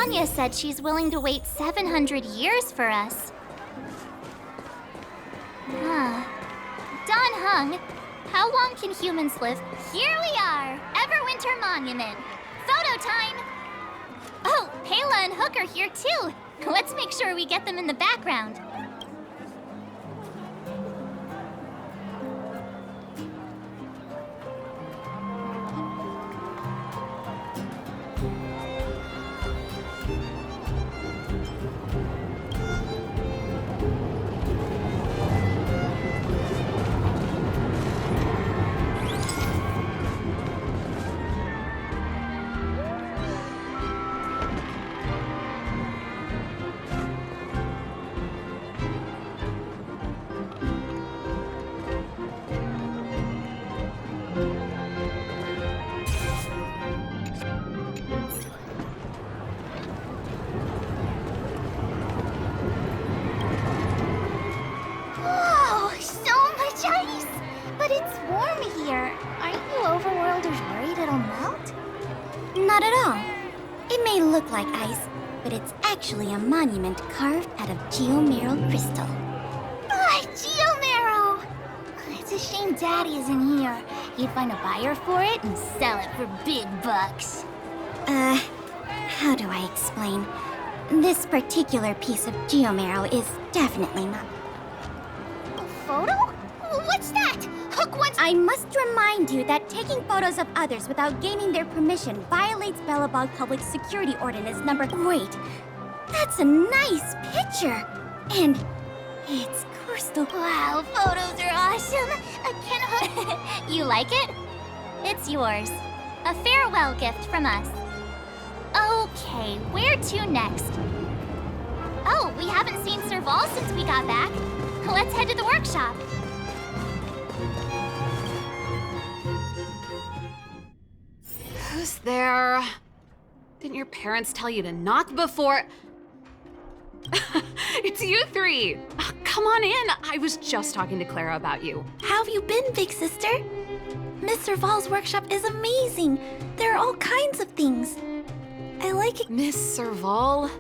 Anya said she's willing to wait 700 years for us. Huh. Don Hung, how long can humans live? Here we are! Everwinter Monument! Photo time! Oh, Pela and Hook are here too! Let's make sure we get them in the background. Not at all. It may look like ice, but it's actually a monument carved out of geomeral crystal. Ah, geomarrow! It's a shame Daddy isn't here. He'd find a buyer for it and sell it for big bucks. How do I explain? This particular piece of geomarrow is definitely not. A photo? What's that? Hook wants— I must remind you that taking photos of others without gaining their permission violates Belobog Public Security Ordinance number— Wait, that's a nice picture! And it's crystal— Wow, photos are awesome! Can Hook— You like it? It's yours. A farewell gift from us. Okay, where to next? Oh, we haven't seen Serval since we got back. Let's head to the workshop. Who's there? Didn't your parents tell you to knock before? It's you three! Come on in! I was just talking to Clara about you. How have you been, big sister? Miss Serval's workshop is amazing. There are all kinds of things. I like it. Miss Serval?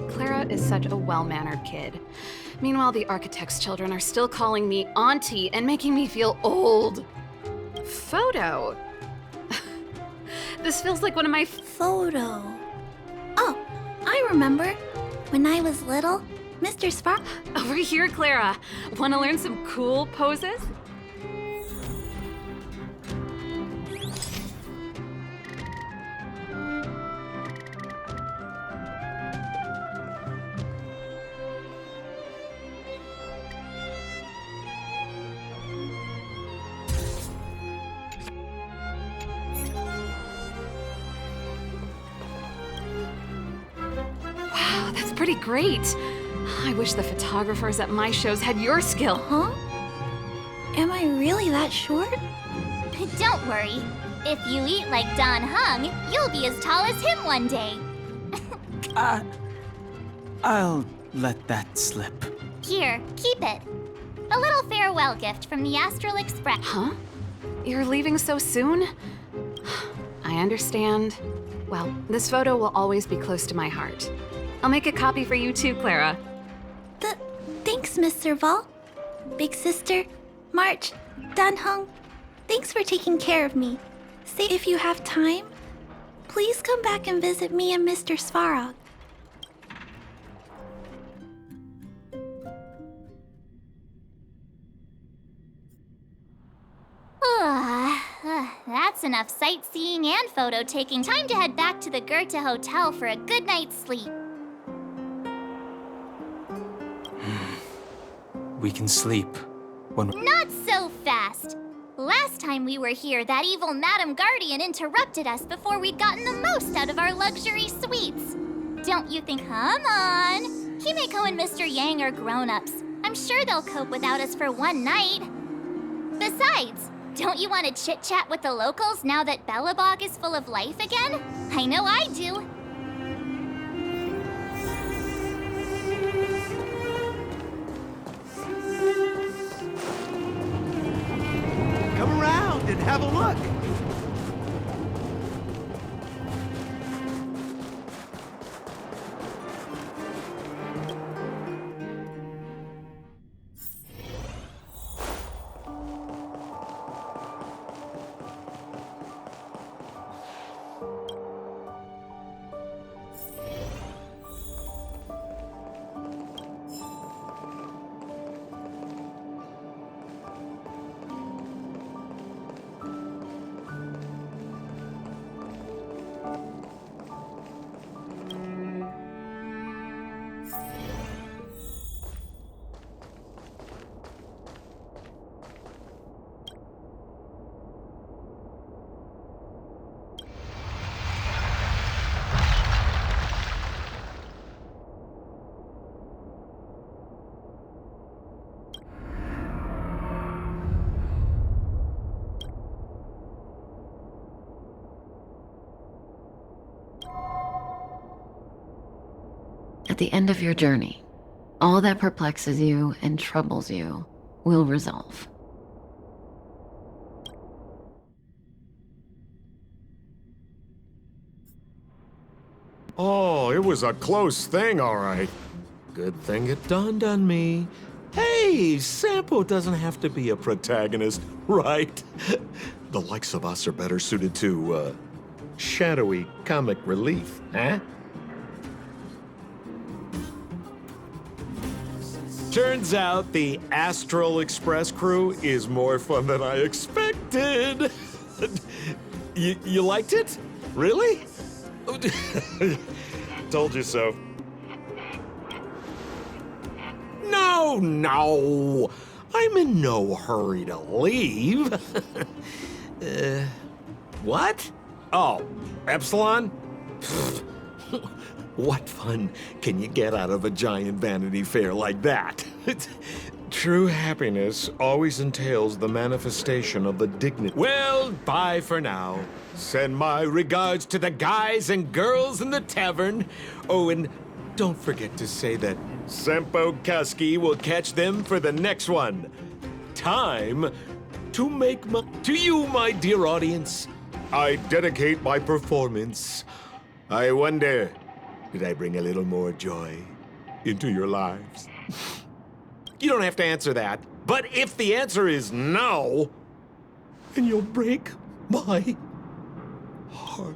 Clara is such a well-mannered kid. Meanwhile, the architect's children are still calling me auntie and making me feel old. Photo? This feels like one of my Photo. Oh, I remember. When I was little, Mr. Spark— Over here, Clara. Want to learn some cool poses? Pretty great. I wish the photographers at my shows had your skill. Huh? Am I really that short? Don't worry. If you eat like Don Hung, you'll be as tall as him one day. I'll let that slip. Here, keep it. A little farewell gift from the Astral Express. Huh? You're leaving so soon? I understand. Well, this photo will always be close to my heart. I'll make a copy for you too, Clara. Thanks, Miss Serval. Big sister, March, Dan Hung, thanks for taking care of me. Say if you have time, please come back and visit me and Mr. Svarog. That's enough sightseeing and photo taking. Time to head back to the Goethe Hotel for a good night's sleep. We can sleep when— Not so fast! Last time we were here, that evil Madam Guardian interrupted us before we'd gotten the most out of our luxury suites. Don't you think— Come on! Himeko and Mr. Yang are grown-ups. I'm sure they'll cope without us for one night. Besides, don't you want to chit-chat with the locals now that Belobog is full of life again? I know I do. Come around and have a look. At the end of your journey, all that perplexes you and troubles you will resolve. Oh, it was a close thing, all right. Good thing it dawned on me. Hey, Sampo doesn't have to be a protagonist, right? The likes of us are better suited to, shadowy comic relief, huh? Turns out the Astral Express crew is more fun than I expected. You liked it? Really? Told you so. No! I'm in no hurry to leave. What? Oh, Epsilon? What fun can you get out of a giant Vanity Fair like that? True happiness always entails the manifestation of the dignity. Well, bye for now. Send my regards to the guys and girls in the tavern. Oh, and don't forget to say that Sempo Kaski will catch them for the next one. Time to make my... To you, my dear audience, I dedicate my performance. I wonder, did I bring a little more joy into your lives? You don't have to answer that. But if the answer is no, then you'll break my heart.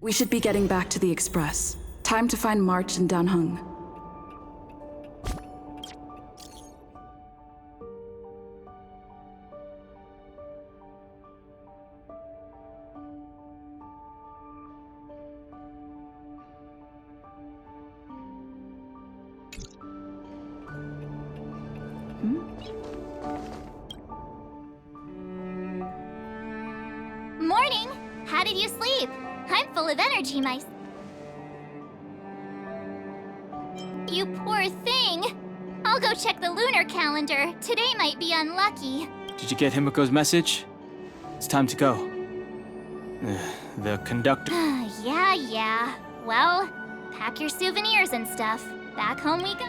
We should be getting back to the Express. Time to find March and Danheng. Morning! How did you sleep? I'm full of energy, You poor thing! I'll go check the lunar calendar. Today might be unlucky. Did you get Himiko's message? It's time to go. The conductor... Yeah. Well, pack your souvenirs and stuff. Back home we go.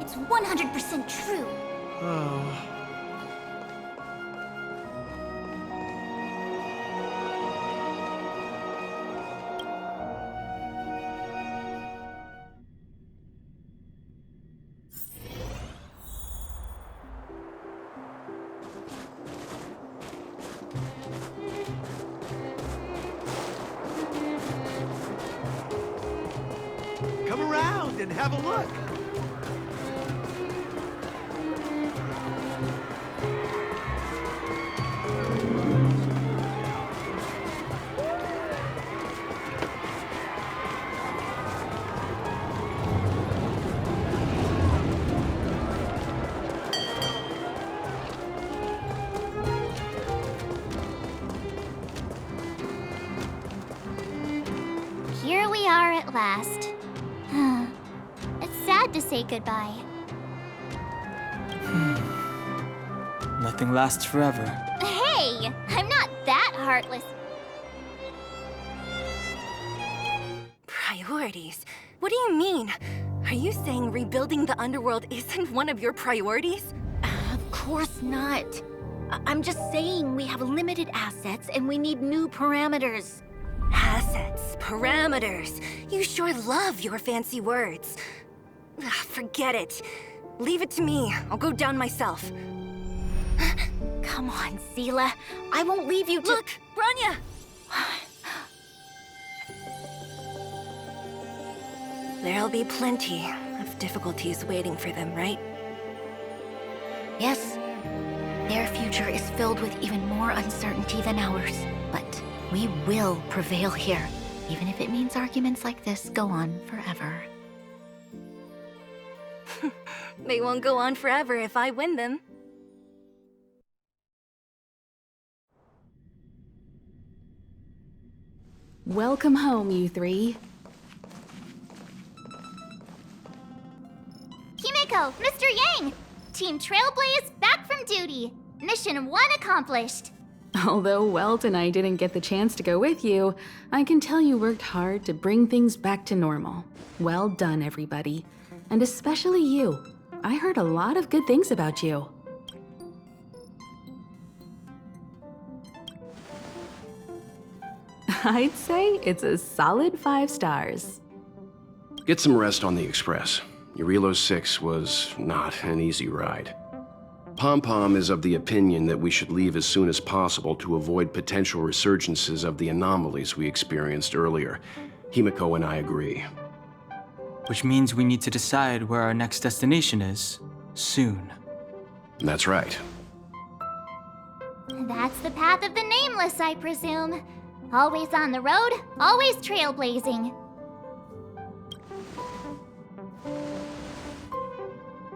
It's 100% true. Come around and have a look. Here we are at last. It's sad to say goodbye. Nothing lasts forever. Hey! I'm not that heartless. Priorities? What do you mean? Are you saying rebuilding the underworld isn't one of your priorities? Of course not. I'm just saying we have limited assets and we need new parameters. Assets, parameters. You sure love your fancy words. Forget it. Leave it to me. I'll go down myself. Come on, Stille. I won't leave you to— Look, Branya! There'll be plenty of difficulties waiting for them, right? Yes, their future is filled with even more uncertainty than ours. But we will prevail here, even if it means arguments like this go on forever. They won't go on forever if I win them. Welcome home, you three. Himeko, Mr. Yang! Team Trailblaze back from duty. Mission 1 accomplished. Although Welt and I didn't get the chance to go with you, I can tell you worked hard to bring things back to normal. Well done, everybody. And especially you. I heard a lot of good things about you. I'd say it's a solid 5 stars. Get some rest on the Express. Eurilo 6 was not an easy ride. Pom-Pom is of the opinion that we should leave as soon as possible to avoid potential resurgences of the anomalies we experienced earlier. Himeko and I agree. Which means we need to decide where our next destination is, soon. That's right. That's the path of the Nameless, I presume. Always on the road, always trailblazing.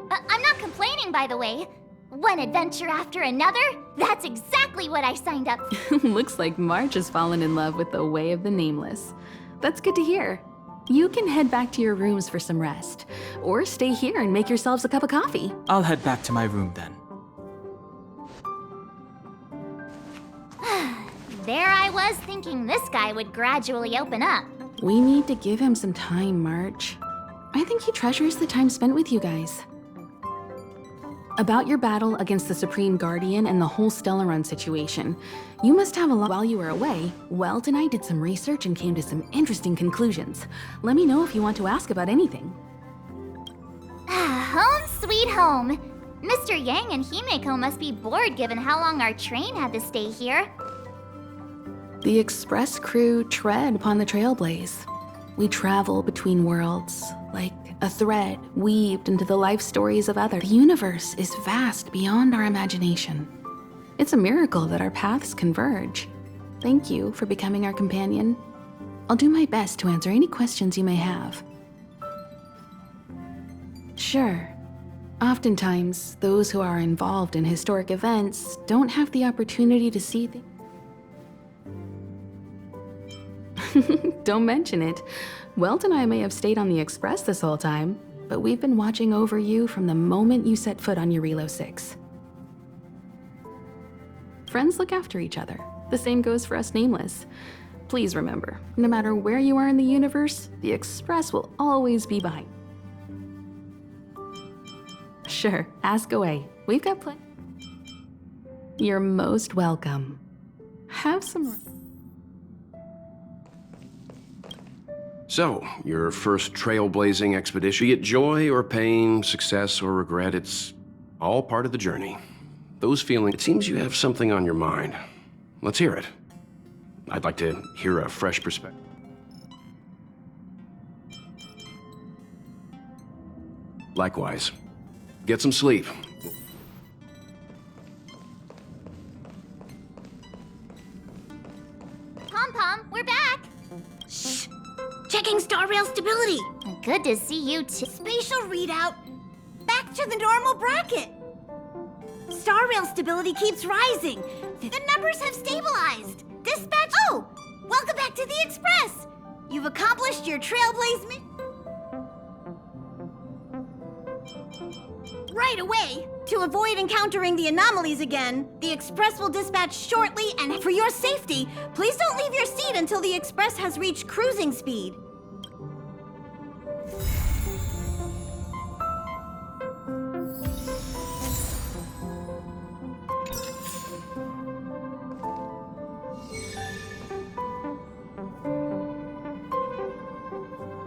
I'm not complaining, by the way. One adventure after another, that's exactly what I signed up for. Looks like March has fallen in love with the way of the Nameless. That's good to hear. You can head back to your rooms for some rest, or stay here and make yourselves a cup of coffee. I'll head back to my room then. There I was thinking this guy would gradually open up. We need to give him some time, March. I think he treasures the time spent with you guys. About your battle against the Supreme Guardian and the whole Stellaron situation, you must have a lot. While you were away, Welt and I did some research and came to some interesting conclusions. Let me know if you want to ask about anything. Home sweet home. Mr. Yang and Himeko must be bored given how long our train had to stay here. The Express crew tread upon the Trailblaze. We travel between worlds, like a thread weaved into the life stories of others. The universe is vast beyond our imagination. It's a miracle that our paths converge. Thank you for becoming our companion. I'll do my best to answer any questions you may have. Sure. Oftentimes, those who are involved in historic events don't have the opportunity to see things. Don't mention it. Welt and I may have stayed on the Express this whole time, but we've been watching over you from the moment you set foot on Eurilo 6. Friends look after each other. The same goes for us Nameless. Please remember, no matter where you are in the universe, the Express will always be behind. Sure, ask away. We've got plenty. You're most welcome. Have some... So, your first trailblazing expedition, be it joy or pain, success or regret, it's all part of the journey. Those feelings, it seems you have something on your mind. Let's hear it. I'd like to hear a fresh perspective. Likewise. Get some sleep. Pom-Pom, we're back. Shh! Checking star rail stability. Good to see you too. Spatial readout. Back to the normal bracket. Star rail stability keeps rising. The numbers have stabilized. Dispatch. Oh! Welcome back to the Express. You've accomplished your Trailblaze mission. Right away. To avoid encountering the anomalies again, the Express will dispatch shortly, and for your safety, please don't leave your seat until the Express has reached cruising speed.